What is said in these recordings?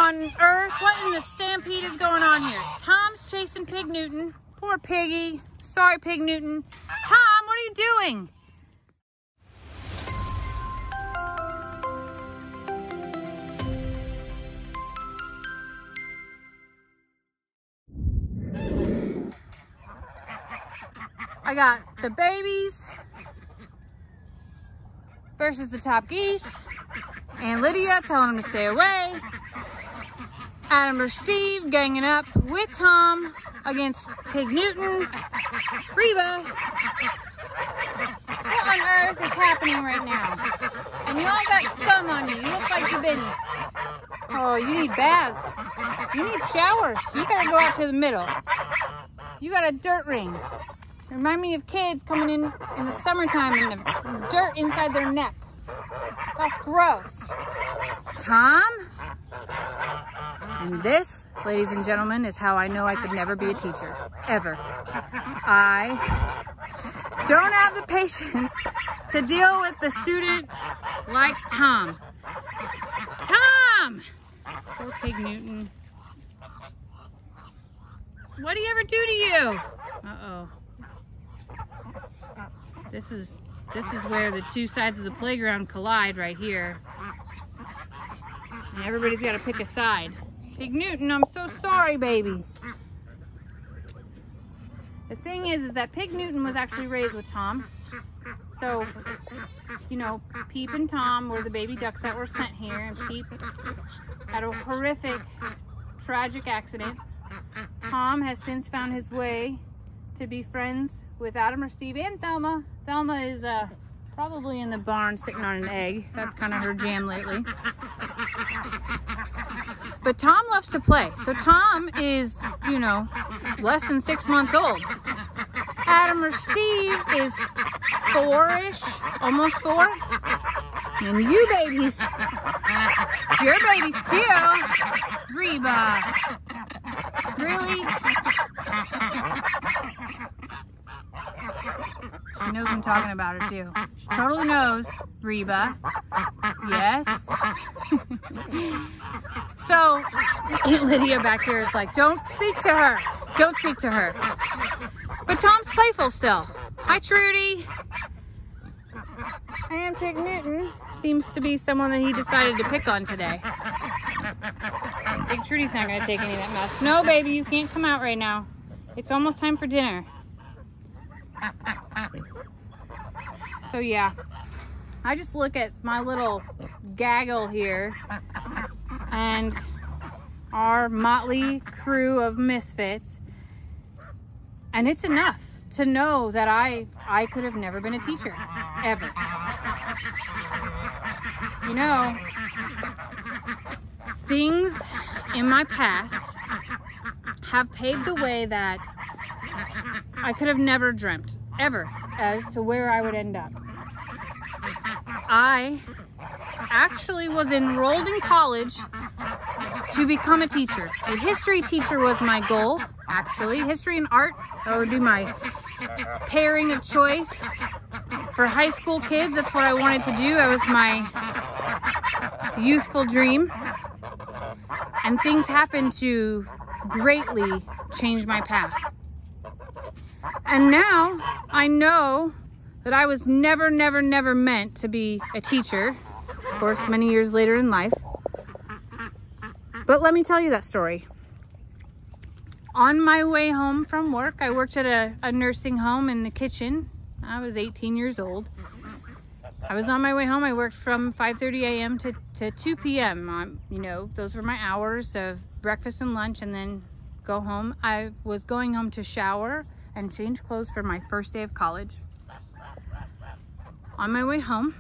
on earth? What in the stampede is going on here? Tom's chasing Pig Newton. Poor Piggy. Sorry, Pig Newton. Tom, what are you doing? I got the babies versus the top geese, and Lydia telling them to stay away. Adam or Steve ganging up with Tom against Pig Newton. Reba, what on earth is happening right now? And you all got scum on you. You look like you've been. Oh, you need baths. You need showers. You gotta go out to the middle. You got a dirt ring. Remind me of kids coming in the summertime and the dirt inside their neck. That's gross. Tom? And this, ladies and gentlemen, is how I know I could never be a teacher. Ever. I don't have the patience to deal with the student like Tom. Tom! Poor Pig Newton. What did he ever do to you? Uh-oh. This is where the two sides of the playground collide right here. And everybody's got to pick a side. Pig Newton, I'm so sorry, baby. The thing is that Pig Newton was actually raised with Tom. So, you know, Peep and Tom were the baby ducks that were sent here, and Peep had a horrific, tragic accident. Tom has since found his way to be friends with Adam or Steve and Thelma. Thelma is probably in the barn sitting on an egg. That's kind of her jam lately. But Tom loves to play. So Tom is, you know, less than 6 months old. Adam or Steve is 4-ish, almost 4. And you babies, your babies too. Reba. Really? She knows I'm talking about her too. She totally knows, Reba. Yes. So, Lydia back here is like, don't speak to her. Don't speak to her. But Tom's playful still. Hi, Trudy. And Pig Newton seems to be someone that he decided to pick on today. Big Trudy's not going to take any of that mess. No, baby, you can't come out right now. It's almost time for dinner. So yeah, I just look at my little gaggle here and our motley crew of misfits, and it's enough to know that I could have never been a teacher, ever. You know, things in my past have paved the way that I could have never dreamt, ever, as to where I would end up. I actually was enrolled in college to become a teacher. A history teacher was my goal, actually. History and art, that would be my pairing of choice. For high school kids, that's what I wanted to do. That was my youthful dream. And things happened to greatly change my path. And now I know that I was never meant to be a teacher. Of course, many years later in life. But let me tell you that story. On my way home from work, I worked at a nursing home in the kitchen. I was 18 years old. I was on my way home. I worked from 5:30 a.m. to 2 p.m. You know, those were my hours of breakfast and lunch, and then go home. I was going home to shower and change clothes for my first day of college. On my way home,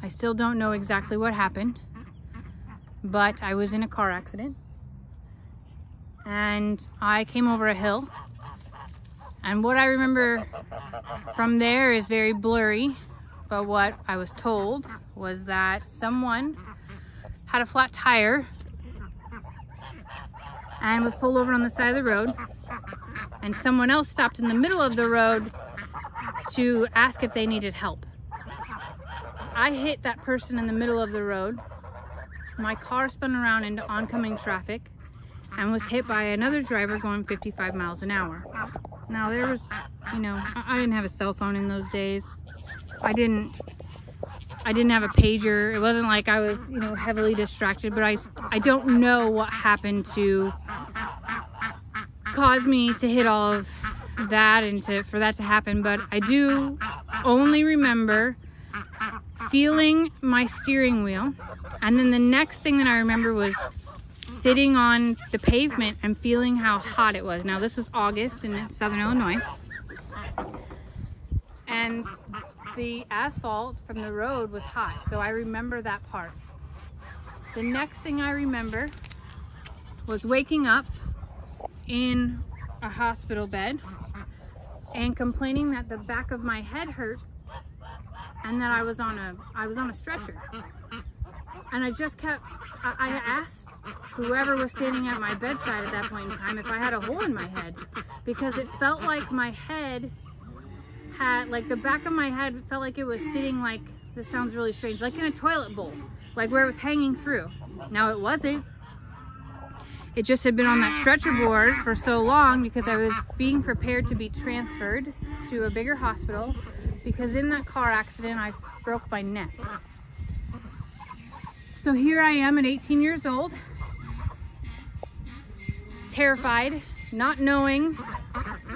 I still don't know exactly what happened, but I was in a car accident and I came over a hill, and what I remember from there is very blurry, but what I was told was that someone had a flat tire and was pulled over on the side of the road, and someone else stopped in the middle of the road to ask if they needed help. I hit that person in the middle of the road, my car spun around into oncoming traffic and was hit by another driver going 55 miles an hour. Now there was, you know, I didn't have a cell phone in those days. I didn't have a pager. It wasn't like I was, you know, heavily distracted, but I don't know what happened to cause me to hit all of that and for that to happen, but I do only remember feeling my steering wheel, and then the next thing that I remember was sitting on the pavement and feeling how hot it was. Now this was August in Southern Illinois, and the asphalt from the road was hot, so I remember that part. The next thing I remember was waking up in a hospital bed and complaining that the back of my head hurt and that I was on a stretcher. And I just kept, I asked whoever was standing at my bedside at that point in time if I had a hole in my head, because it felt like my head had, like the back of my head felt like it was sitting, like, this sounds really strange, like in a toilet bowl, like where it was hanging through. Now it wasn't. It just had been on that stretcher board for so long because I was being prepared to be transferred to a bigger hospital, because in that car accident I broke my neck. So here I am at 18 years old, terrified, not knowing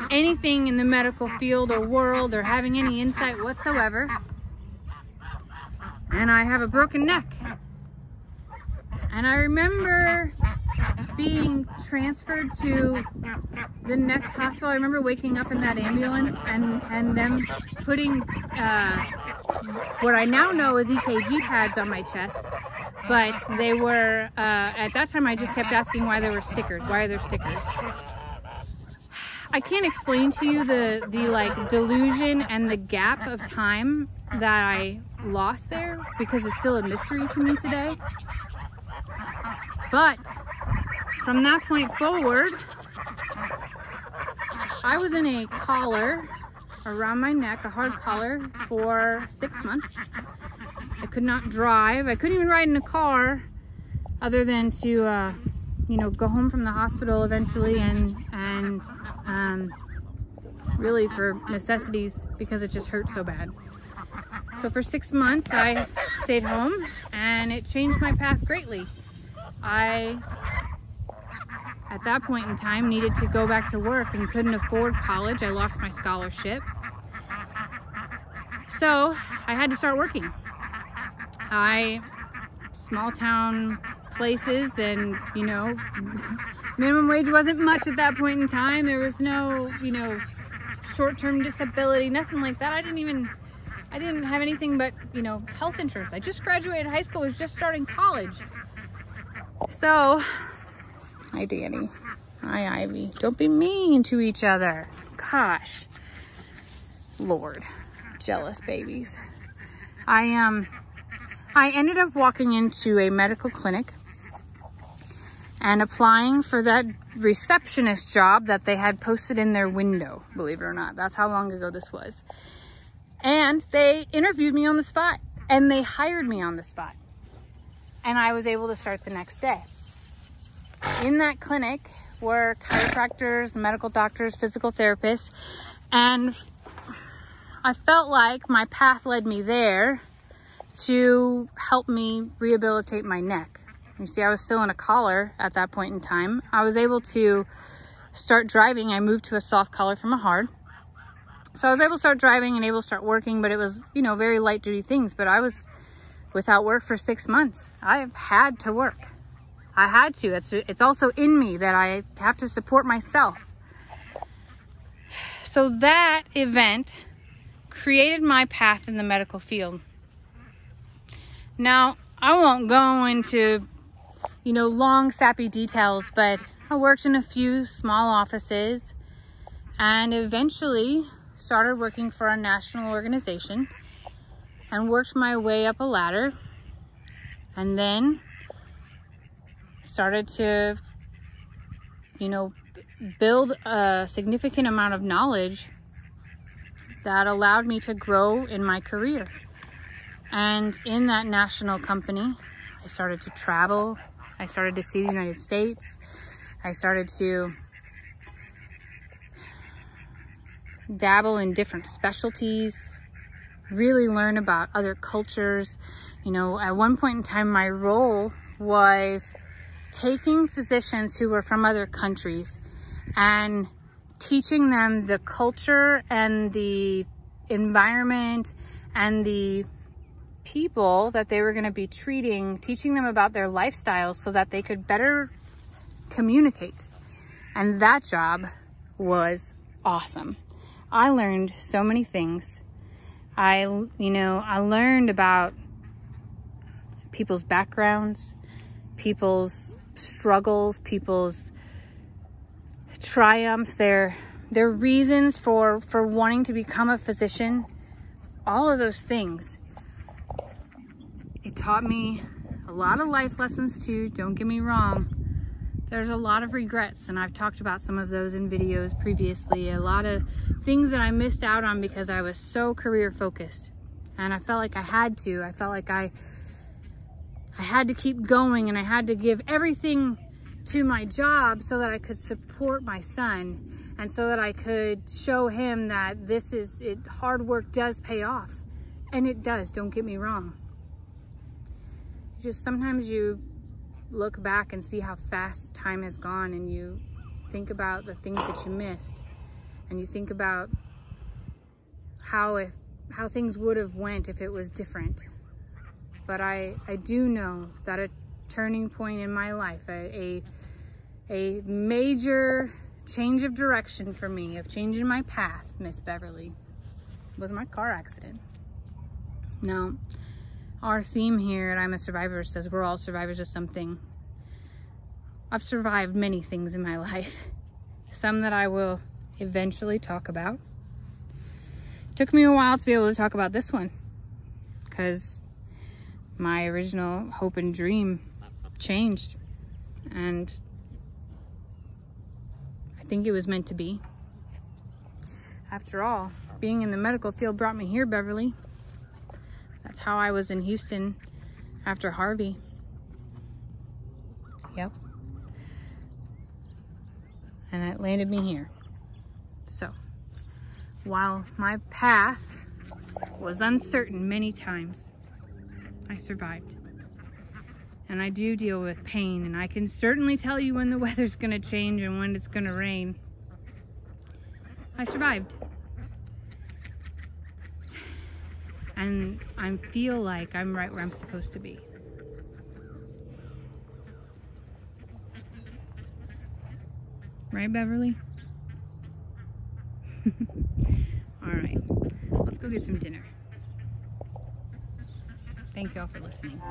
anything in the medical field or world or having any insight whatsoever. And I have a broken neck. And I remember being transferred to the next hospital. I remember waking up in that ambulance and them putting what I now know is EKG pads on my chest. But they were, at that time I just kept asking why there were stickers. Why are there stickers? I can't explain to you the like delusion and the gap of time that I lost there, because it's still a mystery to me today. But from that point forward, I was in a collar around my neck, a hard collar, for 6 months. I could not drive. I couldn't even ride in a car other than to, you know, go home from the hospital eventually and really for necessities, because it just hurt so bad. So for 6 months I stayed home, and it changed my path greatly. I, at that point in time, needed to go back to work and couldn't afford college. I lost my scholarship. So I had to start working. Small town places, and, you know, minimum wage wasn't much at that point in time. There was no, you know, short-term disability, nothing like that. I didn't have anything but, you know, health insurance. I just graduated high school, was just starting college. So, hi Danny, hi Ivy, don't be mean to each other. Gosh, Lord, jealous babies. I ended up walking into a medical clinic and applying for that receptionist job that they had posted in their window, believe it or not. That's how long ago this was. And they interviewed me on the spot, and they hired me on the spot. And I was able to start the next day. In that clinic were chiropractors, medical doctors, physical therapists, and I felt like my path led me there to help me rehabilitate my neck. You see, I was still in a collar at that point in time. I was able to start driving. I moved to a soft collar from a hard. So I was able to start driving and able to start working, but it was, you know, very light duty things. But I was without work for 6 months. I've had to work. I had to. It's also in me that I have to support myself. So that event created my path in the medical field. Now, I won't go into, you know, long, sappy details, but I worked in a few small offices and eventually started working for a national organization and worked my way up a ladder, and then started to, you know, build a significant amount of knowledge that allowed me to grow in my career. And in that national company, I I started to travel. I started to see the United States. I started to dabble in different specialties, really learn about other cultures. You know, at one point in time, my role was taking physicians who were from other countries and teaching them the culture and the environment and the people that they were going to be treating, teaching them about their lifestyles so that they could better communicate. And that job was awesome. I learned so many things. I learned about people's backgrounds, people's struggles, people's triumphs, their reasons for wanting to become a physician, all of those things. It taught me a lot of life lessons too, don't get me wrong. There's a lot of regrets, and I've talked about some of those in videos previously. A lot of things that I missed out on because I was so career focused, and I felt like I had to. I felt like I had to keep going, and I had to give everything to my job so that I could support my son, and so that I could show him that hard work does pay off. And it does, don't get me wrong. Just sometimes you look back and see how fast time has gone, and you think about the things that you missed, and you think about how things would have went if it was different. But I do know that a turning point in my life, a major change of direction for me, of changing my path, Miss Beverly, was my car accident. Now, our theme here at I'm a Survivor says we're all survivors of something. I've survived many things in my life, some that I will eventually talk about. It took me a while to be able to talk about this one, because my original hope and dream changed, and I think it was meant to be. After all, being in the medical field brought me here, Beverly. That's how I was in Houston after Harvey. Yep. And it landed me here. So, while my path was uncertain many times, I survived. And I do deal with pain, and I can certainly tell you when the weather's gonna change and when it's gonna rain. I survived. And I feel like I'm right where I'm supposed to be. Right, Beverly? All right, let's go get some dinner. Thank you all for listening.